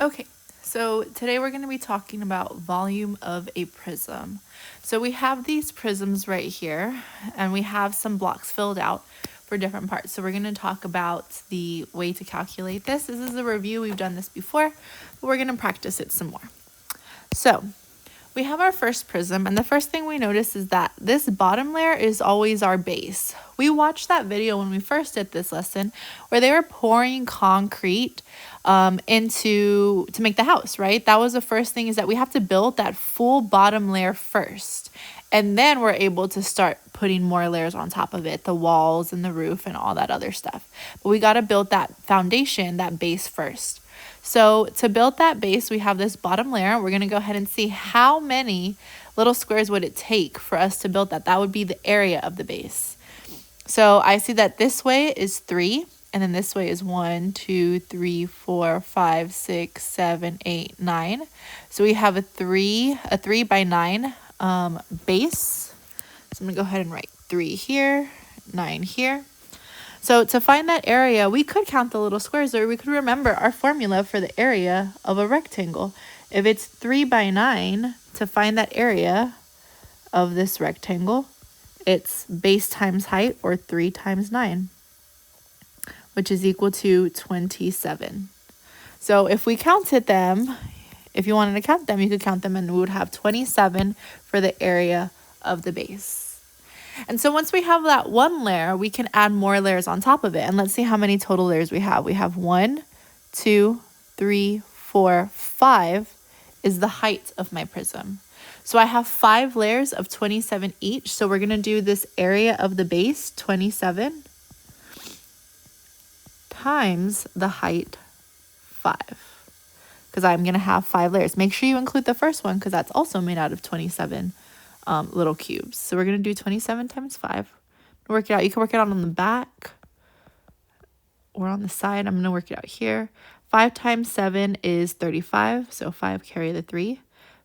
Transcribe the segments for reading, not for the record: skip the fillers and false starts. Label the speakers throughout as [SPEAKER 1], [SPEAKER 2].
[SPEAKER 1] Okay, so today we're going to be talking about volume of a prism. So we have these prisms right here, and we have some blocks filled out for different parts. So we're going to talk about the way to calculate this. This is a review. We've done this before, but we're going to practice it some more. So we have our first prism, and the first thing we notice is that this bottom layer is always our base. We watched that video when we first did this lesson where they were pouring concrete to make the house, right? That was the first thing, is that we have to build that full bottom layer first, and then we're able to start putting more layers on top of it, the walls and the roof and all that other stuff. But we got to build that foundation, that base first. So to build that base, we have this bottom layer. We're going to go ahead and see how many little squares would it take for us to build that. That would be the area of the base. So I see that this way is 3, and then this way is 1, 2, 3, 4, 5, 6, 7, 8, 9. So we have a 3 by 9 base. So I'm going to go ahead and write 3 here, 9 here. So to find that area, we could count the little squares, or we could remember our formula for the area of a rectangle. If it's 3 by 9, to find that area of this rectangle, it's base times height, or 3 times 9, which is equal to 27. So if we counted them, if you wanted to count them, you could count them, and we would have 27 for the area of the base. And so once we have that one layer, we can add more layers on top of it. And let's see how many total layers we have. We have 1, 2, 3, 4, 5 is the height of my prism. So I have 5 layers of 27 each. So we're going to do this area of the base, 27, times the height, 5. Because I'm going to have 5 layers. Make sure you include the first one, because that's also made out of 27 little cubes. So we're going to do 27 times 5. Work it out. You can work it out on the back or on the side. I'm going to work it out here. 5 times 7 is 35. So 5 carry the 3.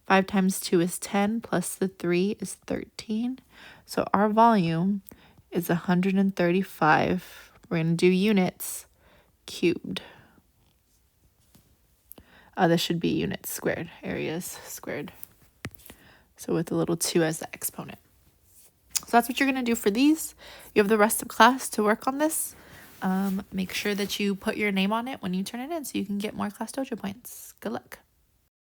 [SPEAKER 1] 5 times 2 is 10 plus the 3 is 13. So our volume is 135. We're going to do units cubed. This should be units squared, areas squared. So with a little 2 as the exponent. So that's what you're going to do for these. You have the rest of class to work on this. Make sure that you put your name on it when you turn it in so you can get more Class Dojo points. Good luck.